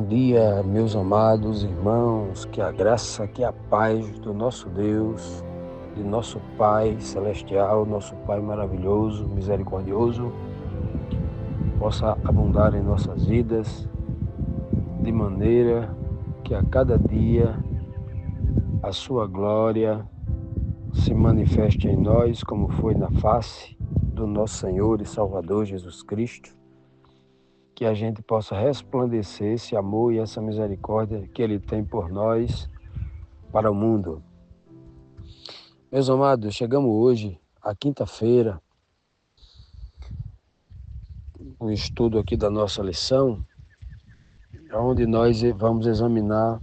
dia, meus amados irmãos, que a graça, que a paz do nosso Deus, de nosso Pai celestial, nosso Pai maravilhoso, misericordioso, possa abundar em nossas vidas, de maneira que a cada dia a sua glória se manifeste em nós, como foi na face do nosso Senhor e Salvador Jesus Cristo, que a gente possa resplandecer esse amor e essa misericórdia que Ele tem por nós para o mundo. Meus amados, chegamos hoje, à quinta-feira, o estudo aqui da nossa lição, onde nós vamos examinar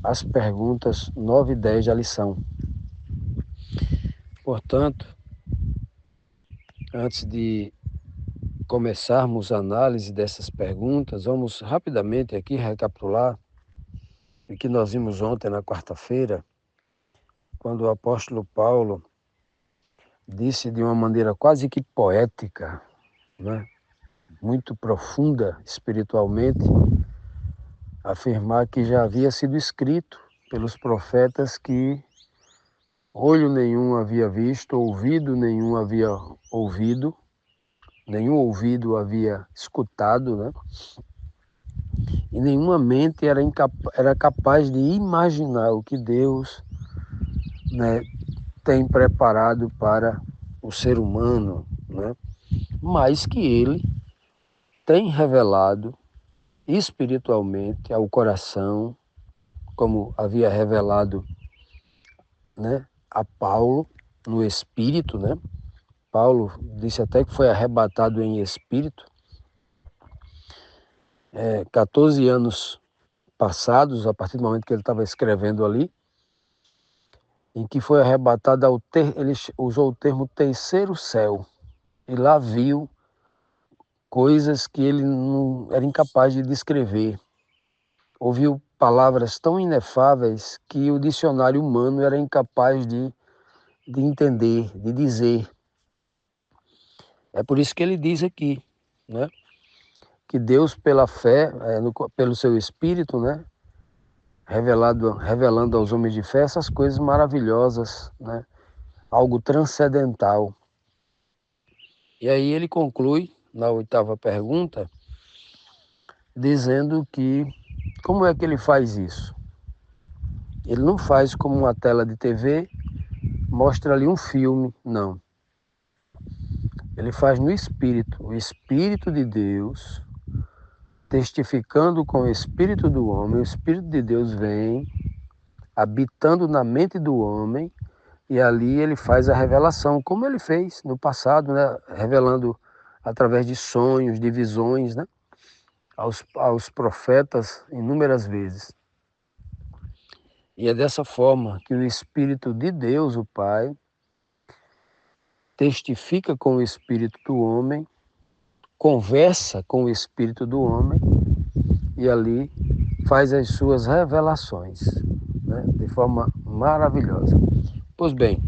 as perguntas 9 e 10 da lição. Portanto, antes de começarmos a análise dessas perguntas, vamos rapidamente aqui recapitular o que nós vimos ontem na quarta-feira, quando o apóstolo Paulo disse de uma maneira quase que poética, né, muito profunda espiritualmente, afirmar que já havia sido escrito pelos profetas que olho nenhum havia visto, ouvido nenhum havia ouvido, nenhum ouvido havia escutado, né? E nenhuma mente era capaz de imaginar o que Deus, né, tem preparado para o ser humano, né? Mas que Ele tem revelado espiritualmente ao coração, como havia revelado, né, a Paulo no Espírito, né? Paulo disse até que foi arrebatado em Espírito. 14 anos passados, a partir do momento que ele estava escrevendo ali, em que foi arrebatado ele usou o termo terceiro céu, e lá viu coisas que ele não era incapaz de descrever. Ouviu palavras tão inefáveis que o dicionário humano era incapaz de entender, de dizer. É por isso que ele diz aqui, né, que Deus, pela fé, pelo seu Espírito, né, revelando aos homens de fé essas coisas maravilhosas, né, algo transcendental. E aí ele conclui, na 8ª pergunta, dizendo que como é que ele faz isso? Ele não faz como uma tela de TV, mostra ali um filme, não. Ele faz no Espírito, o Espírito de Deus, testificando com o Espírito do homem, o Espírito de Deus vem, habitando na mente do homem, e ali ele faz a revelação, como ele fez no passado, né? Revelando através de sonhos, de visões, né? Aos profetas inúmeras vezes. E é dessa forma que o Espírito de Deus, o Pai, testifica com o Espírito do homem, conversa com o Espírito do homem e ali faz as suas revelações, né, de forma maravilhosa. Pois bem,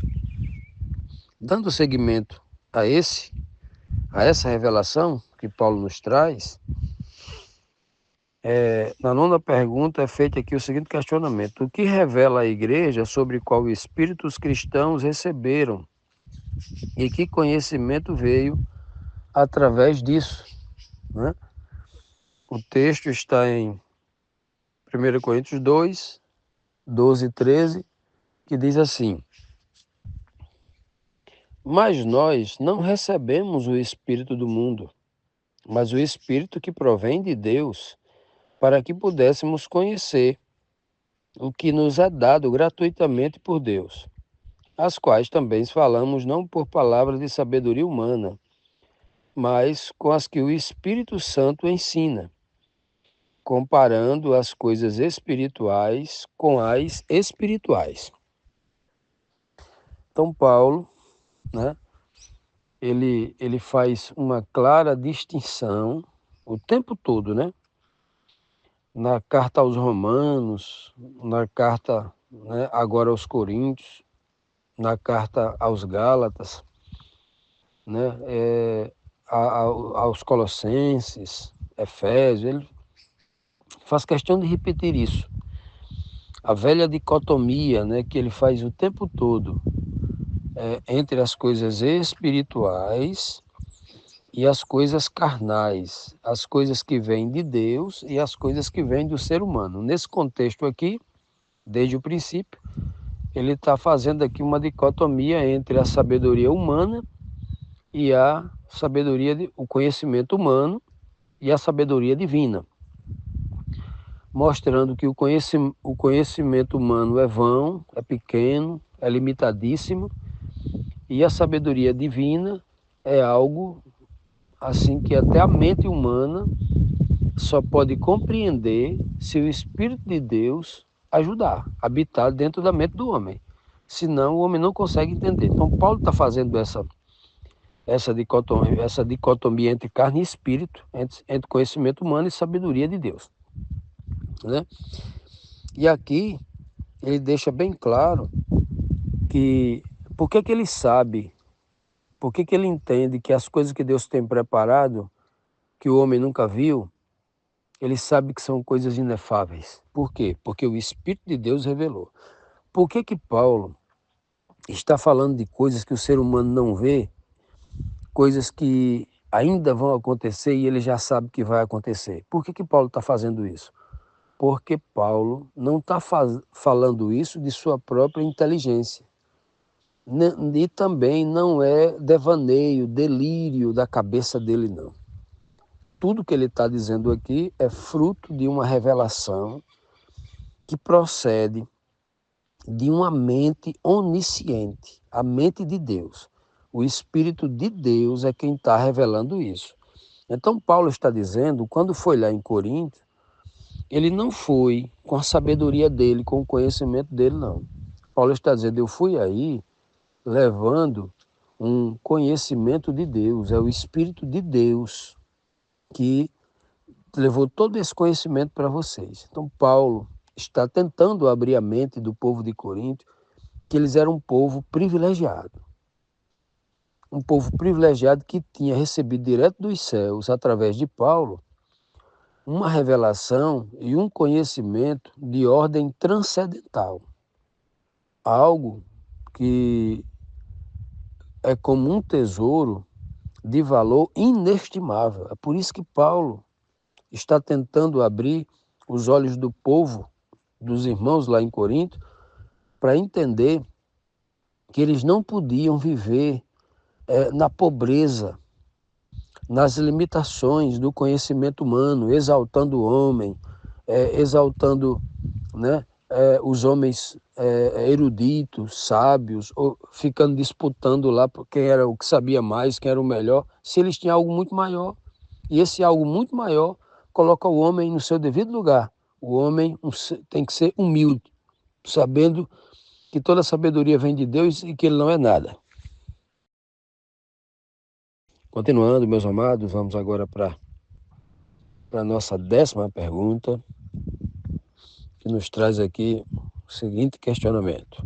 dando seguimento a essa revelação que Paulo nos traz, na 9ª pergunta é feito aqui o seguinte questionamento: o que revela a igreja sobre qual espírito os cristãos receberam e que conhecimento veio através disso, né? O texto está em 1 Coríntios 2, 12 e 13, que diz assim: mas nós não recebemos o Espírito do mundo, mas o Espírito que provém de Deus, para que pudéssemos conhecer o que nos é dado gratuitamente por Deus, as quais também falamos não por palavras de sabedoria humana, mas com as que o Espírito Santo ensina, comparando as coisas espirituais com as espirituais. Então, Paulo, né, ele faz uma clara distinção o tempo todo, né? Na carta aos Romanos, na carta, né, agora aos Coríntios, na carta aos Gálatas, né, aos Colossenses, Efésios, faz questão de repetir isso. A velha dicotomia, né, que ele faz o tempo todo entre as coisas espirituais e as coisas carnais, as coisas que vêm de Deus e as coisas que vêm do ser humano. Nesse contexto aqui, desde o princípio, ele está fazendo aqui uma dicotomia entre a sabedoria humana e a sabedoria, o conhecimento humano e a sabedoria divina, mostrando que o conhecimento humano é vão, é pequeno, é limitadíssimo, e a sabedoria divina é algo assim que até a mente humana só pode compreender se o Espírito de Deus ajudar, habitar dentro da mente do homem. Senão o homem não consegue entender. Então Paulo está fazendo essa dicotomia entre carne e espírito, entre conhecimento humano e sabedoria de Deus, né? E aqui ele deixa bem claro que por que ele sabe, por que ele entende que as coisas que Deus tem preparado, que o homem nunca viu, ele sabe que são coisas inefáveis. Por quê? Porque o Espírito de Deus revelou. Por que Paulo está falando de coisas que o ser humano não vê, coisas que ainda vão acontecer e ele já sabe que vai acontecer? Por que Paulo está fazendo isso? Porque Paulo não está falando isso de sua própria inteligência. E também não é devaneio, delírio da cabeça dele, não. Tudo que ele está dizendo aqui é fruto de uma revelação que procede de uma mente onisciente, a mente de Deus. O Espírito de Deus é quem está revelando isso. Então Paulo está dizendo, quando foi lá em Corinto, ele não foi com a sabedoria dele, com o conhecimento dele, não. Paulo está dizendo, eu fui aí levando um conhecimento de Deus, é o Espírito de Deus que levou todo esse conhecimento para vocês. Então Paulo está tentando abrir a mente do povo de Corinto, que eles eram um povo privilegiado. Um povo privilegiado que tinha recebido direto dos céus, através de Paulo, uma revelação e um conhecimento de ordem transcendental. Algo que é como um tesouro de valor inestimável. É por isso que Paulo está tentando abrir os olhos do povo, dos irmãos lá em Corinto, para entender que eles não podiam viver na pobreza, nas limitações do conhecimento humano, exaltando o homem, exaltando, né, os homens eruditos, sábios, ou ficando disputando lá quem era o que sabia mais, quem era o melhor, se eles tinham algo muito maior. E esse algo muito maior coloca o homem no seu devido lugar. O homem tem que ser humilde, sabendo que toda sabedoria vem de Deus e que ele não é nada. Continuando, meus amados, vamos agora para a nossa 10ª pergunta, que nos traz aqui o seguinte questionamento.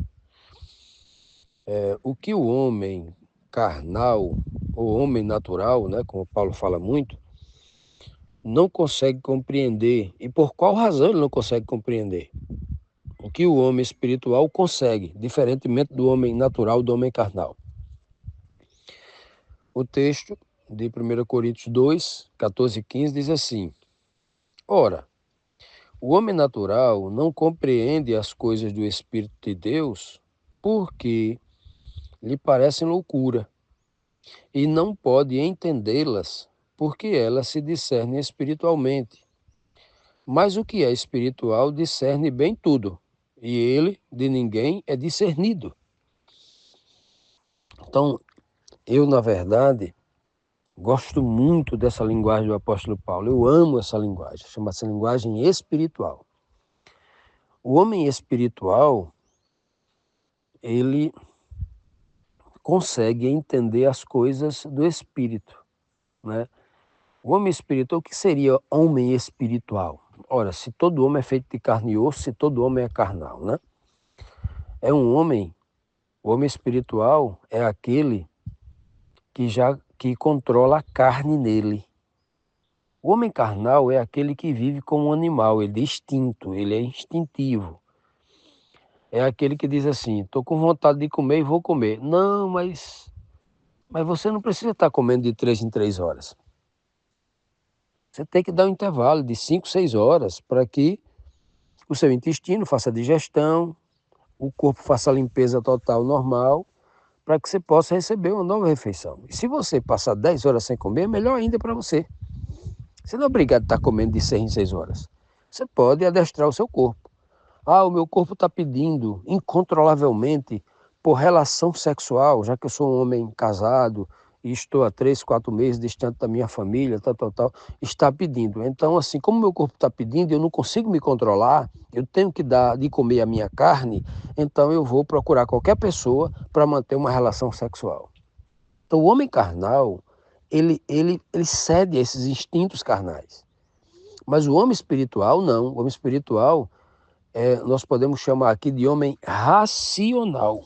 O que o homem carnal, ou homem natural, né, como Paulo fala muito, não consegue compreender? E por qual razão ele não consegue compreender? O que o homem espiritual consegue, diferentemente do homem natural, do homem carnal. O texto de 1 Coríntios 2, 14 e 15 diz assim: Ora, o homem natural não compreende as coisas do Espírito de Deus porque lhe parecem loucura e não pode entendê-las porque elas se discernem espiritualmente. Mas o que é espiritual discerne bem tudo, e ele de ninguém é discernido. Então, eu, na verdade, gosto muito dessa linguagem do apóstolo Paulo. Eu amo essa linguagem, chama-se linguagem espiritual. O homem espiritual, ele consegue entender as coisas do espírito, né? O homem espiritual, o que seria homem espiritual? Ora, se todo homem é feito de carne e osso, se todo homem é carnal, né? É um homem, o homem espiritual é aquele que controla a carne nele. O homem carnal é aquele que vive como um animal, ele é instinto, ele é instintivo. É aquele que diz assim, estou com vontade de comer e vou comer. Não, mas você não precisa estar comendo de 3 em 3 horas. Você tem que dar um intervalo de 5, 6 horas para que o seu intestino faça a digestão, o corpo faça a limpeza total normal, para que você possa receber uma nova refeição. E se você passar 10 horas sem comer, é melhor ainda para você. Você não é obrigado a estar comendo de 6 em 6 horas. Você pode adestrar o seu corpo. Ah, o meu corpo está pedindo incontrolavelmente por relação sexual, já que eu sou um homem casado e estou há 3, 4 meses distante da minha família, tal, está pedindo. Então, assim, como meu corpo está pedindo, eu não consigo me controlar, eu tenho que dar de comer a minha carne, então eu vou procurar qualquer pessoa para manter uma relação sexual. Então, o homem carnal, ele cede a esses instintos carnais. Mas o homem espiritual, não. O homem espiritual, nós podemos chamar aqui de homem racional.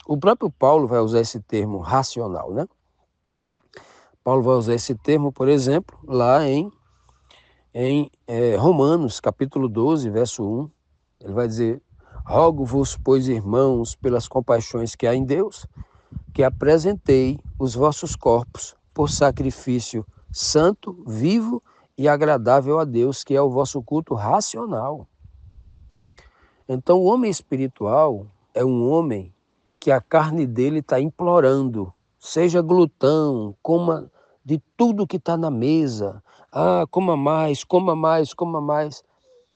O próprio Paulo vai usar esse termo racional, né? Paulo vai usar esse termo, por exemplo, lá em Romanos, capítulo 12, verso 1. Ele vai dizer, rogo-vos, pois, irmãos, pelas compaixões que há em Deus, que apresentei os vossos corpos por sacrifício santo, vivo e agradável a Deus, que é o vosso culto racional. Então, o homem espiritual é um homem que a carne dele está implorando, seja glutão, coma de tudo que está na mesa, coma mais, coma mais, coma mais.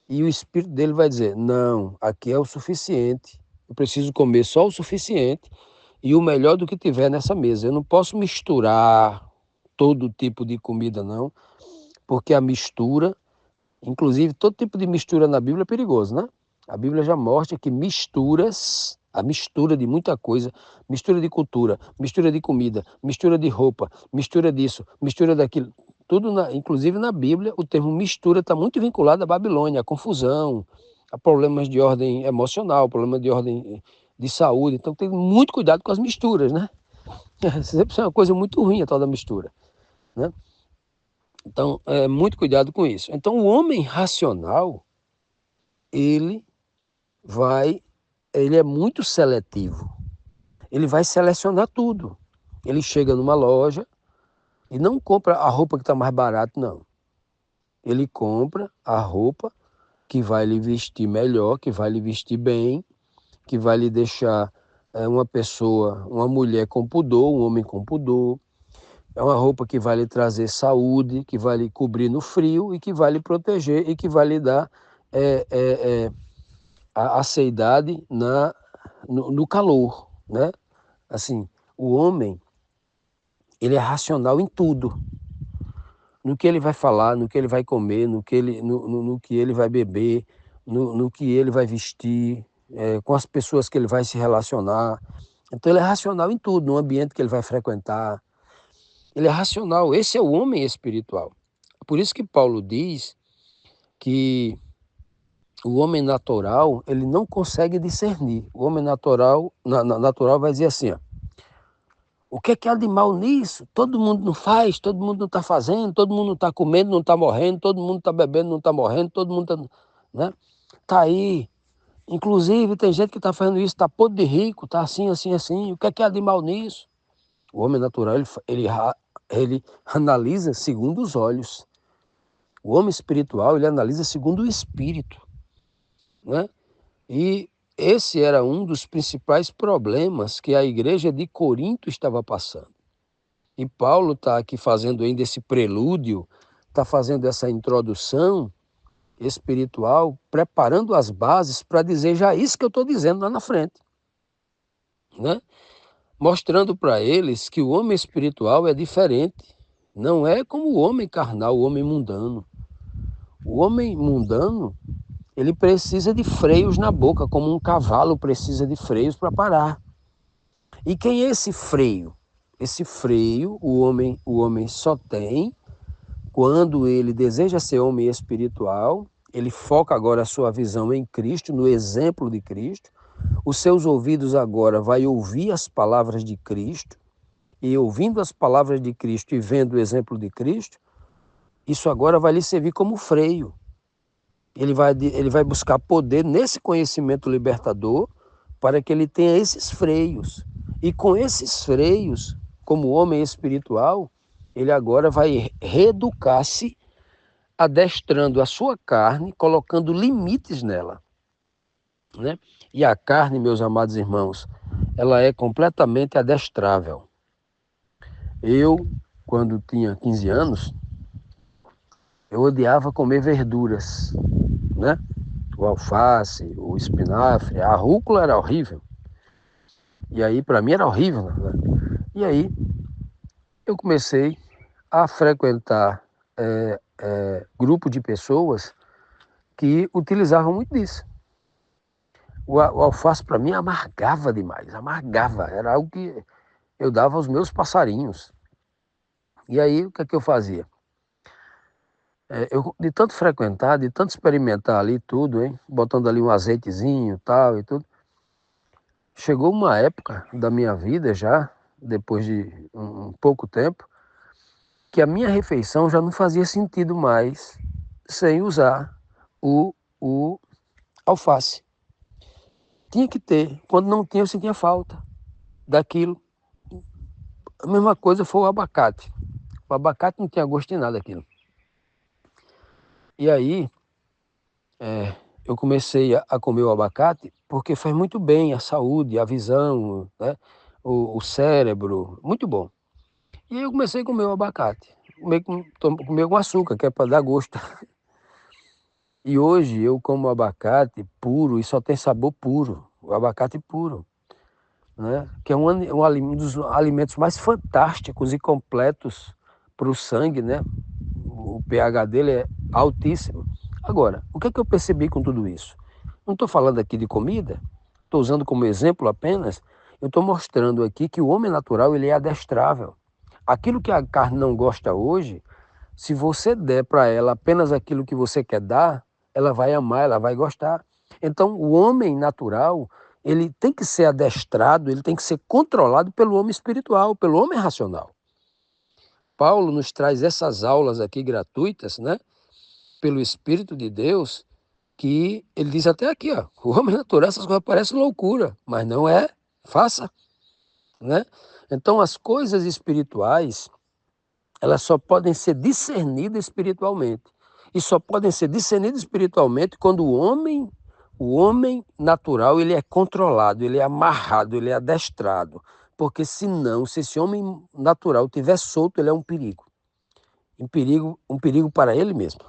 E o espírito dele vai dizer, não, aqui é o suficiente, eu preciso comer só o suficiente e o melhor do que tiver nessa mesa. Eu não posso misturar todo tipo de comida, não, porque a mistura, inclusive todo tipo de mistura na Bíblia é perigoso, né? A Bíblia já mostra que misturas, a mistura de muita coisa, mistura de cultura, mistura de comida, mistura de roupa, mistura disso, mistura daquilo, tudo, inclusive na Bíblia, o termo mistura está muito vinculado à Babilônia, à confusão, a problemas de ordem emocional, problemas de ordem de saúde. Então tem muito cuidado com as misturas, né? Sempre é uma coisa muito ruim a tal da mistura, né? Então, muito cuidado com isso. Então, o homem racional, ele ele é muito seletivo. Ele vai selecionar tudo. Ele chega numa loja e não compra a roupa que está mais barata, não. Ele compra a roupa que vai lhe vestir melhor, que vai lhe vestir bem, que vai lhe deixar uma pessoa, uma mulher com pudor, um homem com pudor. É uma roupa que vai lhe trazer saúde, que vai lhe cobrir no frio e que vai lhe proteger e que vai lhe dar a aceidade no calor, né? Assim, o homem, ele é racional em tudo. No que ele vai falar, no que ele vai comer, no que ele vai beber, no que ele vai vestir, com as pessoas que ele vai se relacionar. Então ele é racional em tudo, no ambiente que ele vai frequentar. Ele é racional, esse é o homem espiritual. Por isso que Paulo diz que o homem natural, ele não consegue discernir. O homem natural vai dizer assim, ó, o que há de mal nisso? Todo mundo não faz, todo mundo não está fazendo, todo mundo não está comendo, não está morrendo, todo mundo está bebendo, não está morrendo, todo mundo está, né? Tá aí. Inclusive, tem gente que está fazendo isso, está podre de rico, está assim, assim, assim. O que há de mal nisso? O homem natural, ele analisa segundo os olhos. O homem espiritual, ele analisa segundo o espírito, né? E esse era um dos principais problemas que a igreja de Corinto estava passando. E Paulo está aqui fazendo ainda esse prelúdio, está fazendo essa introdução espiritual, preparando as bases para dizer já isso que eu estou dizendo lá na frente, né? Mostrando para eles que o homem espiritual é diferente, não é como o homem carnal, o homem mundano. O homem mundano, ele precisa de freios na boca, como um cavalo precisa de freios para parar. E quem é esse freio? Esse freio o homem só tem quando ele deseja ser homem espiritual, ele foca agora a sua visão em Cristo, no exemplo de Cristo. Os seus ouvidos agora vai ouvir as palavras de Cristo, e ouvindo as palavras de Cristo e vendo o exemplo de Cristo, Isso agora vai lhe servir como freio. Ele vai buscar poder nesse conhecimento libertador para que ele tenha esses freios. E com esses freios, como homem espiritual, ele agora vai reeducar-se, adestrando a sua carne, colocando limites nela, né? E a carne, meus amados irmãos, ela é completamente adestrável. Eu, quando tinha 15 anos, eu odiava comer verduras, né? O alface, o espinafre, a rúcula era horrível. E aí, para mim, era horrível, né? E aí, eu comecei a frequentar grupo de pessoas que utilizavam muito disso. O alface, para mim, amargava demais, amargava. Era algo que eu dava aos meus passarinhos. E aí, o que é que eu fazia? Eu, de tanto frequentar, de tanto experimentar ali tudo, hein? Botando ali um azeitezinho tal e tudo, chegou uma época da minha vida já, depois de um pouco tempo, que a minha refeição já não fazia sentido mais sem usar o, o alface. Tinha que ter. Quando não tinha, eu sentia falta daquilo. A mesma coisa foi o abacate. O abacate não tinha gosto de nada daquilo. E aí, eu comecei a comer o abacate porque faz muito bem à saúde, à visão, né? O cérebro, muito bom. E aí eu comecei a comer o abacate. Comer com açúcar, que é para dar gosto. E hoje eu como abacate puro e só tem sabor puro, o abacate puro, né? Que é um dos alimentos mais fantásticos e completos para o sangue, né? O pH dele é altíssimo. Agora, o que é que eu percebi com tudo isso? Não estou falando aqui de comida, estou usando como exemplo apenas, eu estou mostrando aqui que o homem natural ele é adestrável. Aquilo que a carne não gosta hoje, se você der para ela apenas aquilo que você quer dar, ela vai amar, ela vai gostar. Então, o homem natural, ele tem que ser adestrado, ele tem que ser controlado pelo homem espiritual, pelo homem racional. Paulo nos traz essas aulas aqui gratuitas, né? Pelo Espírito de Deus, que ele diz até aqui, ó, o homem natural, essas coisas parecem loucura, mas não é, faça, né? Então, as coisas espirituais, elas só podem ser discernidas espiritualmente. E só podem ser discernidas espiritualmente quando o homem natural, ele é controlado, ele é amarrado, ele é adestrado. Porque senão, se esse homem natural estiver solto, ele é um perigo. Um perigo para ele mesmo.